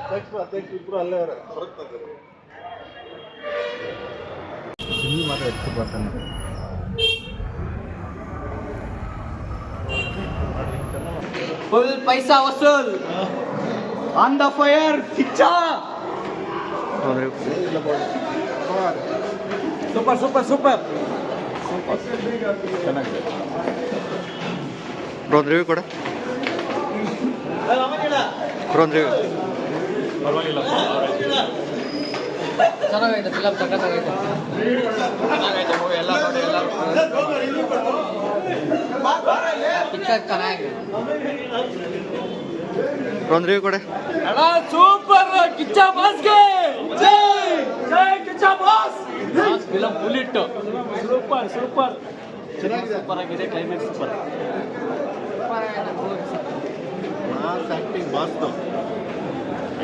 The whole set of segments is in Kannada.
ಅಧ್ಯಕ್ಷ ಇಬ್ರು ಅಲ್ಲೇ ಅವರ ಸಿನಿಮಾ ಹೆಚ್ಚು ಬರ್ತಾನೆ. ಫುಲ್ ಪೈಸಾ ವಸೂಲ್ on the fire Kichcha. Super super super ಚೆನ್ನಾಗಿದೆ. ಬ್ರೋನ್ ರಿವ್ಯೂ ಕೊಡ. ಬ್ರೋನ್ ರಿವ್ಯೂ ಪರವಾಗಿಲ್ಲ. ಚೆನ್ನಾಗೈತೆ ಫಿಲಮ್, ಸಖತ್ತಾಗೈತೆ. ಚೆನ್ನಾಗೈತೆ ಮೂವಿ, ಎಲ್ಲ ನೋಡಿ ಎಲ್ಲ ಪಿಕ್ಚರ್ ಚೆನ್ನಾಗಿದೆ. ಬ್ರೋನ್ ರಿವ್ಯೂ ಕೊಡ. ಅಣ್ಣ ಸೂಪರ್ ಕಿಚ್ಚ ಬಾಸ್ಗೆ ಜೈ ಜೈ Kichcha boss. Film full hit. Super super ಚೆನ್ನಾಗಿದೆ. ಸೂಪರ್ ಆಗಿದೆ. Climax super. ಮಾಸ್ ಆಕ್ಟಿಂಗ್ ಬಾಸ್ದು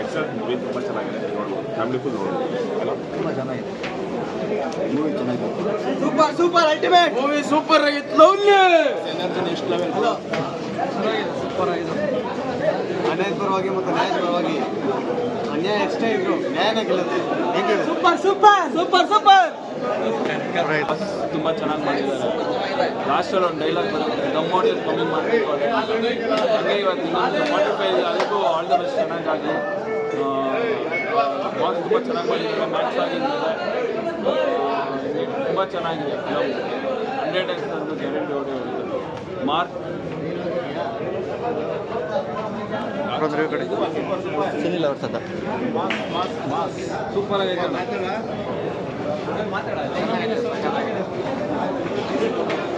ಎಕ್ಸಲೆಂಟ್ ಮೂವಿ. ತುಂಬ ಚೆನ್ನಾಗಿದೆ. ನೋಡ್ಬೋದು, ಫ್ಯಾಮಿಲಿ ಫುಲ್ ನೋಡ್ಬೋದು. ಅಲ್ಲ ತುಂಬ ಚೆನ್ನಾಗಿದೆ ಮೂವಿ. ಚೆನ್ನಾಗಿದೆ. Super super ultimate movie. Super ಆಗಿತ್ತು. Lovely energy next level. ಚೆನ್ನಾಗಿದೆ. ಸೂಪರ್ ಆಗಿದೆ. ಅನ್ಯಾಯದ ಪರವಾಗಿ ಮತ್ತು ನ್ಯಾಯದ ಪರವಾಗಿ ಅನ್ಯಾಯ ಎಷ್ಟೇ ಇದ್ರು ನ್ಯಾಯನೇ ಗೆಲ್ಲುತ್ತೆ. ಹೇಗೆ ಸೂಪರ್ ಸೂಪರ್ ಸೂಪರ್ ಸೂಪರ್. ತುಂಬ ಚೆನ್ನಾಗಿ ಮಾಡಿದ್ದಾರೆ. ಲಾಸ್ಟಲ್ಲಿ ಒಂದು ಡೈಲಾಗ್ ಬರುತ್ತೆ, ದಮ್ ಆಡಿಯೋದು ಕಮ್ಮಿ ಮಾಡಬೇಕು. ಹಾಗೆ ಇವತ್ತು ಇನ್ನೊಂದು 45 ಅದಕ್ಕೂ ಆಲ್ ದ ಬೆಸ್ಟ್. ಚೆನ್ನಾಗಿ ಬಾಸ್ ತುಂಬ ಚೆನ್ನಾಗಿ ಮಾಡಿದ್ದಾರೆ. ಮ್ಯಾಕ್ಸ್ ಆಗಿದ್ದಾರೆ. ತುಂಬ ಚೆನ್ನಾಗಿದೆ ಫಿಲಮ್. 100x ಅಂತೂ ಗ್ಯಾರಂಟಿ ಹೊಡೆಯುತ್ತೆ. ಮಾರ್ಕ್ ಬ್ರೋನ್ ರಿವ್ಯೂ ಕೊಡಿ. ಸುನಿಲ್ ಅವ್ರ ಸದ ಸೂಪರ್ ಆಗೈತೆ.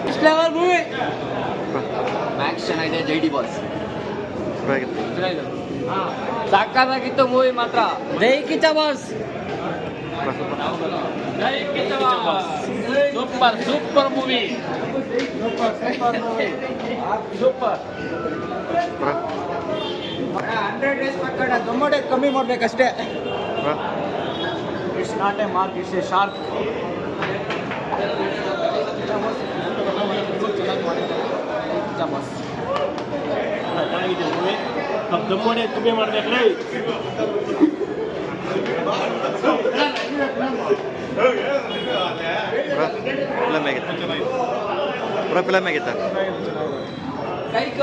Next level movie. ಮ್ಯಾಕ್ಸ್ ಚೆನ್ನಾಗಿದೆ. ಜೈ ಡಿ ಬಾಸ್ ಚೆನ್ನಾಗಿದೆ. ಸಾಕಾಗಿತ್ತು ಮೂವಿ ಮಾತ್ರ. ಜೈ ಕಿಚ್ಚ ಬಾಸ್. ಜೈ Kichcha boss. Super super movie. Super 100 days ಮಾಡ್ಕೊಂಡ ದಮ್ಮಡೆ ಕಮ್ಮಿ ಮಾಡ್ಬೇಕಷ್ಟೇ. It's not a mark, it's a shark. ಚೆನ್ನಾಗಿದೆ ಮೂವಿ. ದಮ್ಮೋಡೆ ಕಮ್ಮಿ ಮಾಡ್ಬೇಕ್ರಿ. ಫಿಲಮ್ ಹೇಗಿತ್ತು? ಫಿಲಮ್ ಹೇಗಿತ್ತ? ಕೈಕ